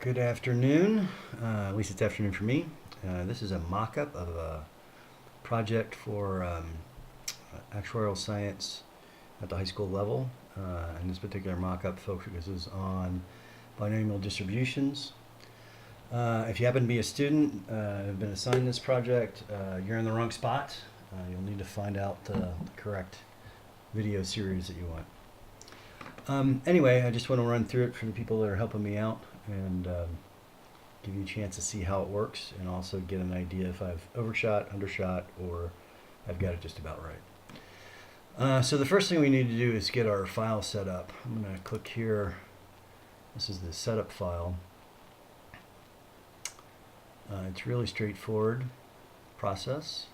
Good afternoon, at least it's afternoon for me. This is a mock-up of a project for actuarial science at the high school level. And this particular mock-up focuses on binomial distributions. If you happen to be a student have been assigned this project, you're in the wrong spot. You'll need to find out the correct video series that you want. Anyway, I just want to run through it for the people that are helping me out and give you a chance to see how it works and also get an idea if I've overshot, undershot, or I've got it just about right. So the first thing we need to do is get our file set up. I'm going to click here. This is the setup file. It's really straightforward process.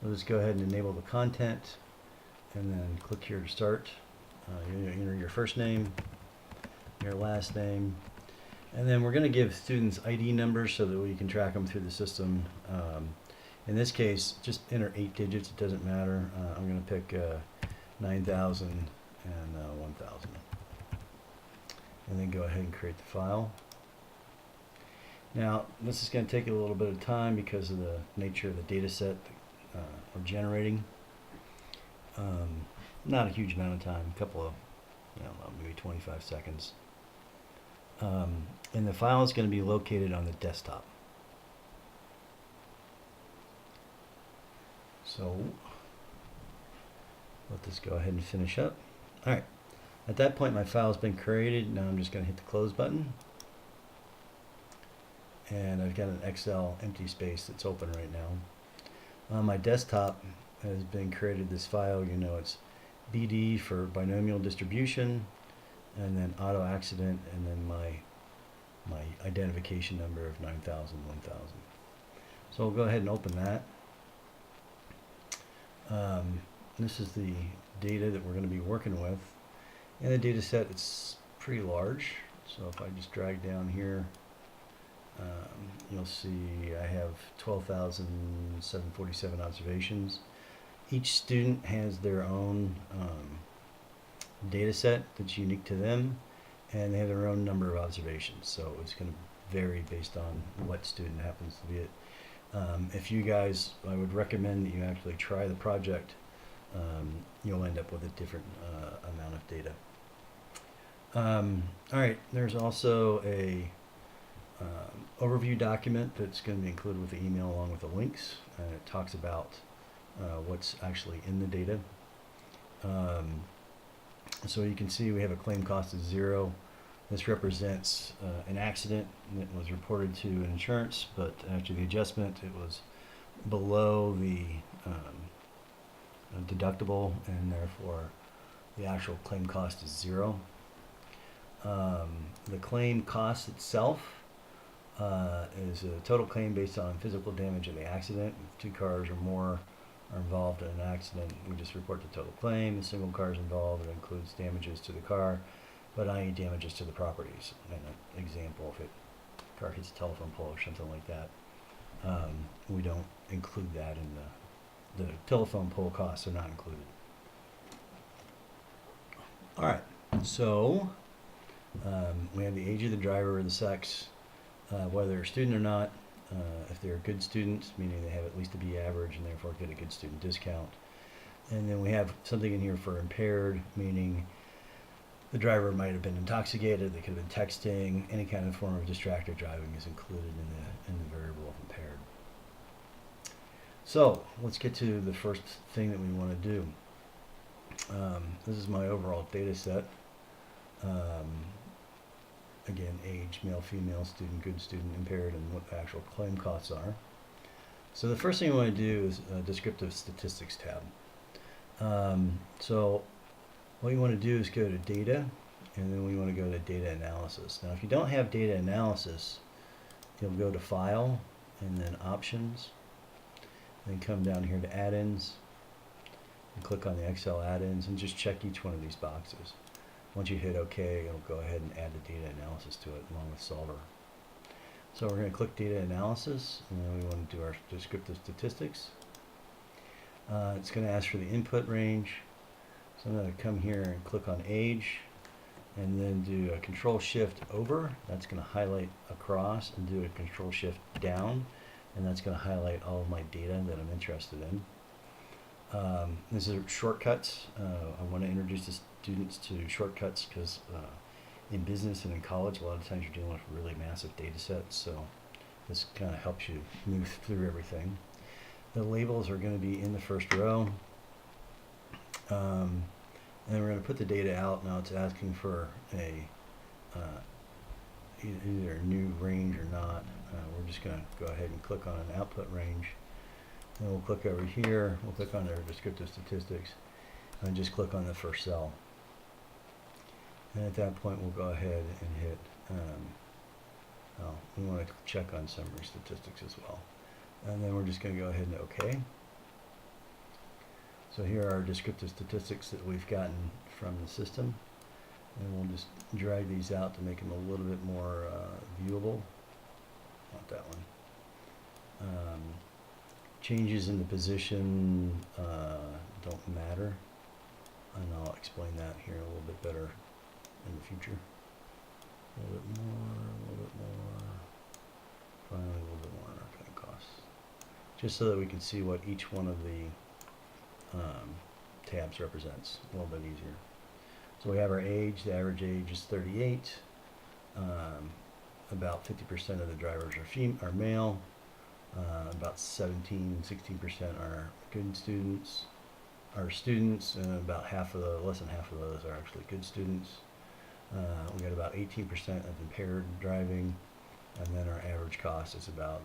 We'll just go ahead and enable the content and then click here to start. You enter your first name, your last name, and then we're going to give students ID numbers so that we can track them through the system. In this case, just enter 8 digits, it doesn't matter. I'm going to pick 9,000 and 1,000. And then go ahead and create the file. Now, this is going to take a little bit of time because of the nature of the data set that we're generating. Not a huge amount of time, a couple of, maybe 25 seconds. And the file is going to be located on the desktop. So let this go ahead and finish up. All right, at that point my file has been created. Now I'm just going to hit the close button. And I've got an Excel empty space that's open right now. On my desktop has been created this file. It's BD for binomial distribution, and then auto accident, and then my identification number of 9,000, 1,000. So we'll go ahead and open that. This is the data that we're going to be working with. And the data set is pretty large. So if I just drag down here, you'll see I have 12,747 observations. Each student has their own data set that's unique to them, and they have their own number of observations. So it's going to vary based on what student happens to be it. If you guys, I would recommend that you actually try the project. You'll end up with a different amount of data. All right, there's also a overview document that's going to be included with the email along with the links, and it talks about what's actually in the data. So you can see we have a claim cost of 0. This represents an accident that was reported to insurance, but after the adjustment it was below the deductible, and therefore the actual claim cost is 0. The claim cost itself is a total claim based on physical damage of the accident. If 2 cars or more are involved in an accident, we just report the total claim. If a single car is involved, it includes damages to the car, but not any damages to the properties. An example, if a car hits a telephone pole or something like that, we don't include that in the telephone pole costs are not included. All right, so we have the age of the driver or the sex, whether they're a student or not. If they're a good student, meaning they have at least a B average and therefore get a good student discount. And then we have something in here for impaired, meaning the driver might have been intoxicated, they could have been texting, any kind of form of distracted driving is included in the variable of impaired. So let's get to the first thing that we want to do. This is my overall data set. Again, age, male, female, student, good student, impaired, and what the actual claim costs are. So the first thing we want to do is a descriptive statistics tab. So what you want to do is go to data, and then we want to go to data analysis. Now if you don't have data analysis, you'll go to file and then options, then come down here to add-ins and click on the Excel add-ins and just check each one of these boxes. Once you hit OK, it'll go ahead and add the data analysis to it along with solver. So we're going to click data analysis, and then we want to do our descriptive statistics. It's going to ask for the input range. So I'm going to come here and click on age, and then do a control shift over. That's going to highlight across, and do a control shift down, and that's going to highlight all of my data that I'm interested in. This is shortcuts. I want to introduce the students to shortcuts because in business and in college, a lot of times you're dealing with really massive data sets, so this kind of helps you move through everything. The labels are going to be in the first row. And then we're going to put the data out. Now it's asking for a either a new range or not. We're just going to go ahead and click on an output range. Then we'll click over here. We'll click on our descriptive statistics and just click on the first cell. And at that point, we'll go ahead and hit, we want to check on summary statistics as well. And then we're just going to go ahead and OK. So here are our descriptive statistics that we've gotten from the system. And we'll just drag these out to make them a little bit more viewable. Not that one. Changes in the position don't matter. And I'll explain that here a little bit better in the future. A little bit more, finally a little bit more on our kind of costs. Just so that we can see what each one of the tabs represents a little bit easier. So we have our age. The average age is 38. About 50% of the drivers are male. About 16% are good students, and about less than half of those are actually good students. We got about 18% of impaired driving, and then our average cost is about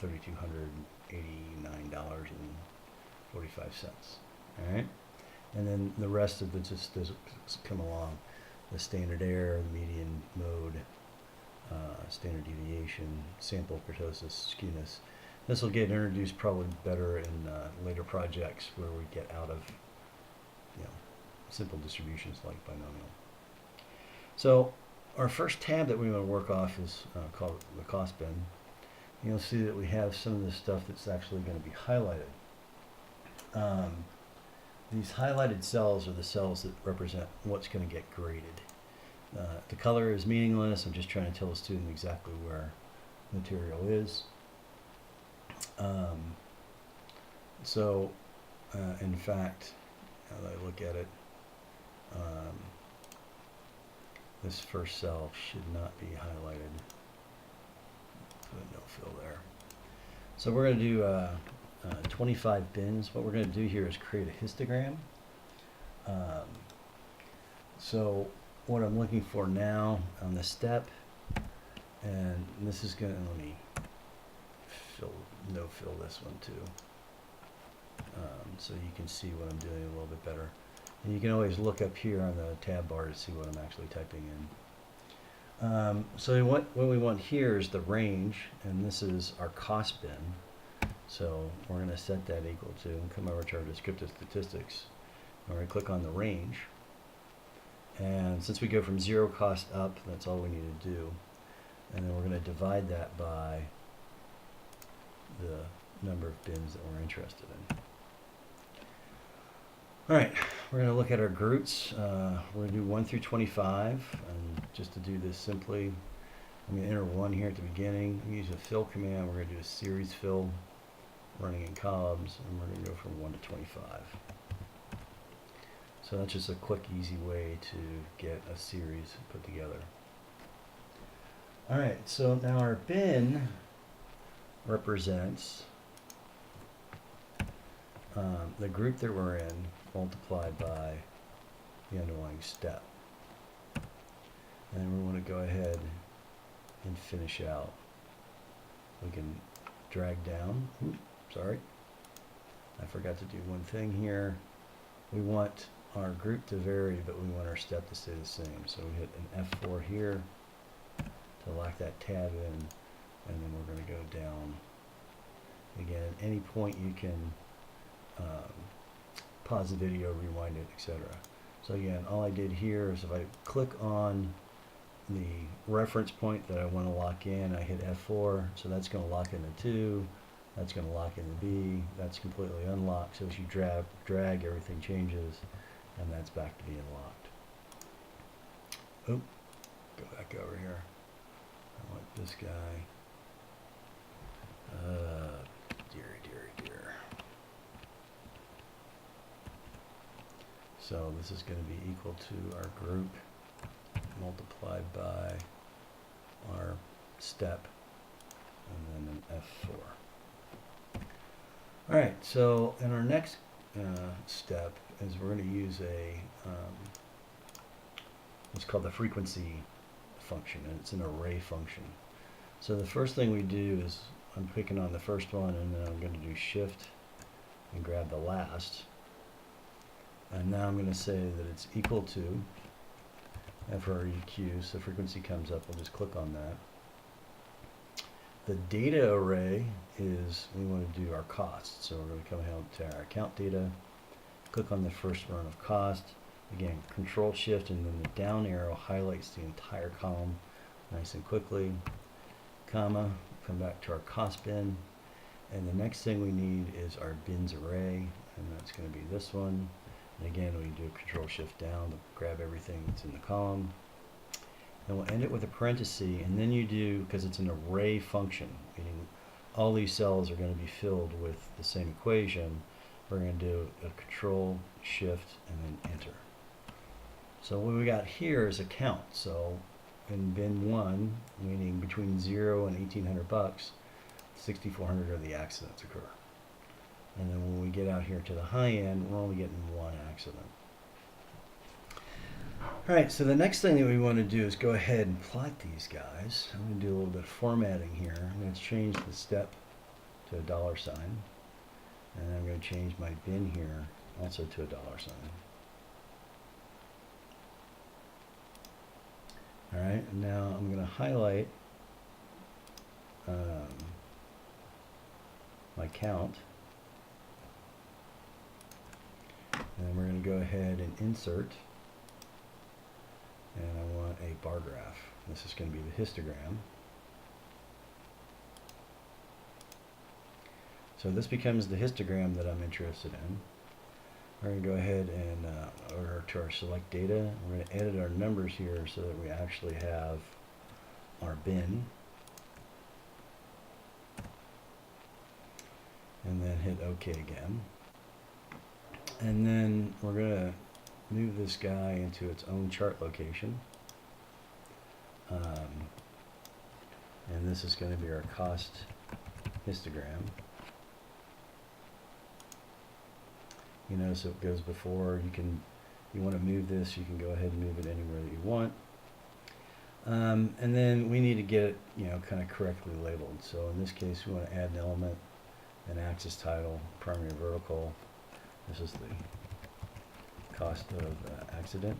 $3,289.45. All right, and then the rest of the just does come along: the standard error, the median mode, standard deviation, sample kurtosis, skewness. This will get introduced probably better in later projects where we get out of simple distributions like binomial. So our first tab that we want to work off is called the cost bin. You'll see that we have some of the stuff that's actually going to be highlighted. These highlighted cells are the cells that represent what's going to get graded. The color is meaningless. I'm just trying to tell the student exactly where material is. In fact, now that I look at it, this first cell should not be highlighted. Put a no fill there. So we're going to do 25 bins. What we're going to do here is create a histogram. So what I'm looking for now on the step, and this is going to, let me no fill this one too, so you can see what I'm doing a little bit better. And you can always look up here on the tab bar to see what I'm actually typing in. So what we want here is the range, and this is our cost bin. So we're going to set that equal to, and come over to our descriptive statistics. We're going to click on the range. And since we go from 0 cost up, that's all we need to do. And then we're going to divide that by the number of bins that we're interested in. All right, we're going to look at our groups. We're going to do 1 through 25, and just to do this simply, I'm going to enter 1 here at the beginning. We use a fill command. We're going to do a series fill running in columns, and we're going to go from 1 to 25. So that's just a quick, easy way to get a series put together. All right, so now our bin represents the group that we're in multiplied by the underlying step. And we want to go ahead and finish out. We can drag down. Oops, sorry. I forgot to do one thing here. We want our group to vary, but we want our step to stay the same. So we hit an F4 here to lock that tab in, and then we're going to go down. Again, at any point you can pause the video, rewind it, etc. So again, all I did here is if I click on the reference point that I want to lock in, I hit F4, so that's going to lock in the 2, that's going to lock in the B, that's completely unlocked, so as you drag everything changes, and that's back to being locked. Oh, go back over here. I want this guy. Dear. So this is going to be equal to our group multiplied by our step, and then an F4. All right, so in our next step is we're going to use a what's called the frequency function, and it's an array function. So the first thing we do is I'm picking on the first one, and then I'm going to do shift and grab the last, and now I'm going to say that it's equal to FREQ, so frequency comes up, we'll just click on that. The data array is, we want to do our cost, so we're going to come out to our account data, click on the first run of cost, again control shift, and then the down arrow highlights the entire column nice and quickly, comma, come back to our cost bin, and the next thing we need is our bins array, and that's going to be this one. And again, we do a control shift down to grab everything that's in the column. And we'll end it with a parenthesis, and then you do, because it's an array function, meaning all these cells are going to be filled with the same equation, we're going to do a control shift and then enter. So what we got here is a count. So in bin 1, meaning between 0 and 1,800 bucks, 6,400 of the accidents occur. And then when we get out here to the high end, we're only getting one accident. All right, so the next thing that we want to do is go ahead and plot these guys. I'm going to do a little bit of formatting here. I'm going to change the step to a $sign. And I'm going to change my bin here also to a $sign. All right, and now I'm going to highlight my count. And we're going to go ahead and insert, and I want a bar graph. This is going to be the histogram. So this becomes the histogram that I'm interested in. We're going to go ahead and order to our select data. We're going to edit our numbers here so that we actually have our bin. And then hit OK again. And then we're going to move this guy into its own chart location. And this is going to be our cost histogram. You notice it goes before. You want to move this, you can go ahead and move it anywhere that you want. And then we need to get it, kind of correctly labeled. So in this case, we want to add an element, an axis title, primary vertical. This is the cost of accident.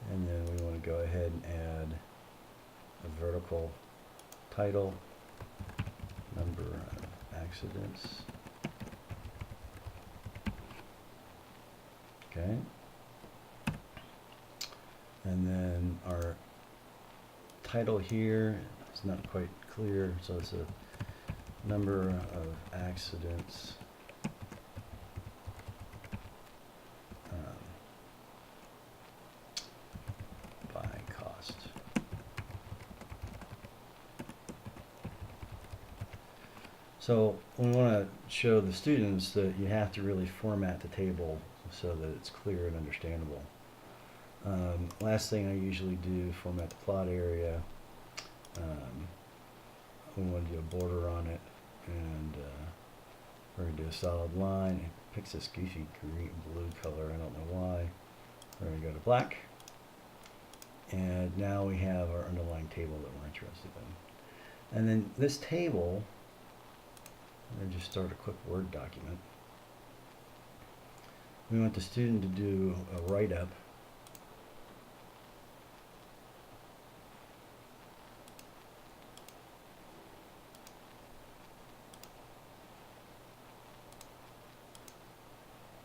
And then we want to go ahead and add a vertical title, number of accidents. Okay. And then our title here is not quite clear, so it's a number of accidents by cost. So we want to show the students that you have to really format the table so that it's clear and understandable. Last thing I usually do, format the plot area. We want to do a border on it, and we're going to do a solid line. It picks this goofy green blue color, I don't know why. We're going to go to black, and now we have our underlying table that we're interested in. And then this table, I'm going to just start a quick Word document. We want the student to do a write-up.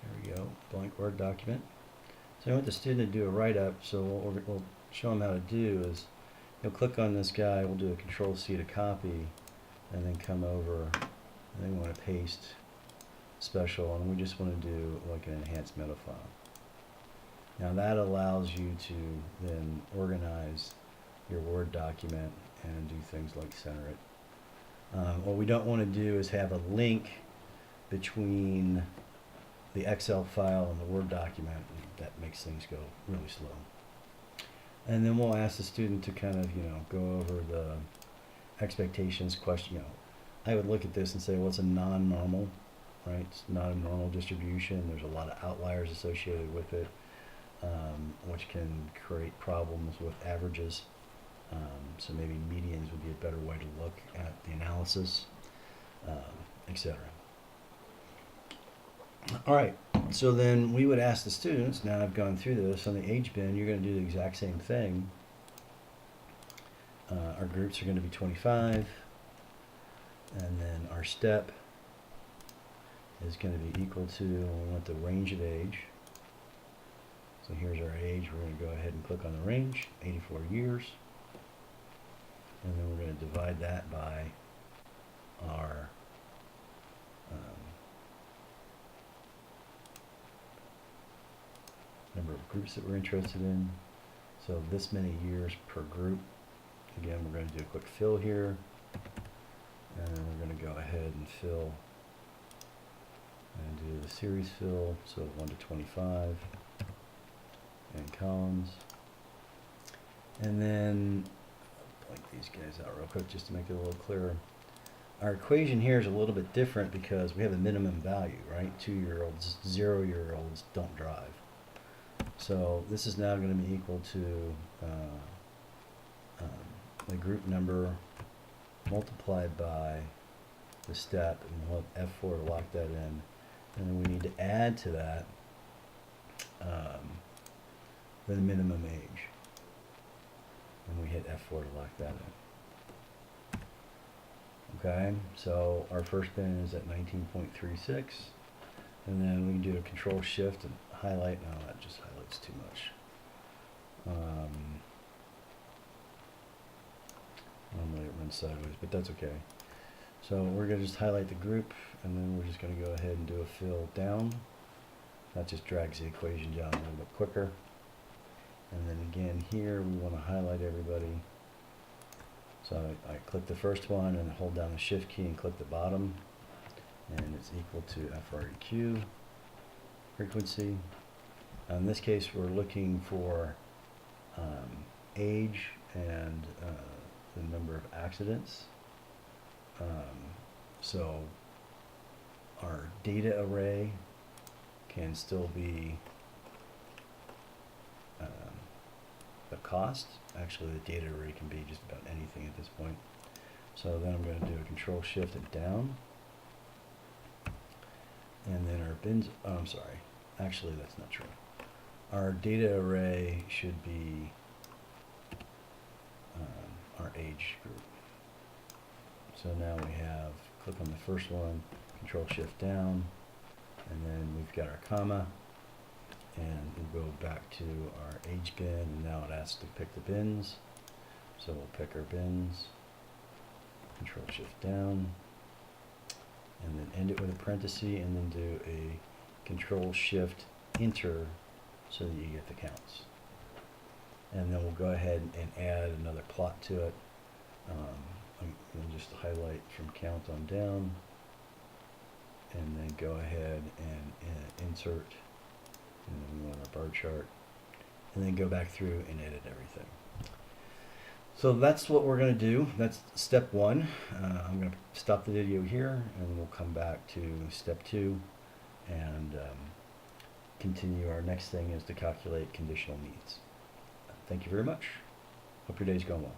There we go, blank Word document. So I want the student to do a write-up, so what we'll show them how to do is you'll click on this guy, we'll do a Control-C to copy, and then come over, and then we want to paste special, and we just want to do like an enhanced meta file. Now that allows you to then organize your Word document and do things like center it. What we don't want to do is have a link between the Excel file and the Word document. That makes things go really slow. And then we'll ask the student to kind of, go over the expectations question. I would look at this and say, what's a non-normal, right? It's not a normal distribution. There's a lot of outliers associated with it, which can create problems with averages. So maybe medians would be a better way to look at the analysis, etc. All right, so then we would ask the students, now I've gone through this, on the age bin, you're going to do the exact same thing. Our groups are going to be 25, and then our step is going to be equal to, we want the range of age. So here's our age, we're going to go ahead and click on the range, 84 years. And then we're going to divide that by our number of groups that we're interested in. So this many years per group. Again, we're going to do a quick fill here. And then we're going to go ahead and fill and do the series fill. So 1 to 25 and columns. And then blank these guys out real quick just to make it a little clearer. Our equation here is a little bit different because we have a minimum value, right? 2-year-olds, 0-year-olds don't drive. So this is now going to be equal to the group number multiplied by the step, and we'll have F4 to lock that in. And then we need to add to that the minimum age. And we hit F4 to lock that in. Okay, so our first bin is at 19.36. And then we can do a control shift and highlight. No, that just highlights too much. Normally it runs sideways, but that's okay. So we're going to just highlight the group, and then we're just going to go ahead and do a fill down. That just drags the equation down a little bit quicker. And then again here, we want to highlight everybody. So I click the first one and hold down the shift key and click the bottom. And it's equal to FREQ, frequency. In this case, we're looking for age and the number of accidents. So our data array can still be the cost. Actually, the data array can be just about anything at this point. So then I'm going to do a control shift and down. And then our bins, oh, I'm sorry. Actually, that's not true. Our data array should be our age group. So now we have, click on the first one, control shift down, and then we've got our comma, and we'll go back to our age bin, and now it asks to pick the bins. So we'll pick our bins, control shift down, and then end it with a parenthesis, and then do a control shift enter so that you get the counts. And then we'll go ahead and add another plot to it. And just highlight from count on down, and then go ahead and insert, and then we want our bar chart, and then go back through and edit everything. So that's what we're going to do. That's step one. I'm going to stop the video here, and we'll come back to step two and continue. Our next thing is to calculate conditional needs. Thank you very much. Hope your day's going well.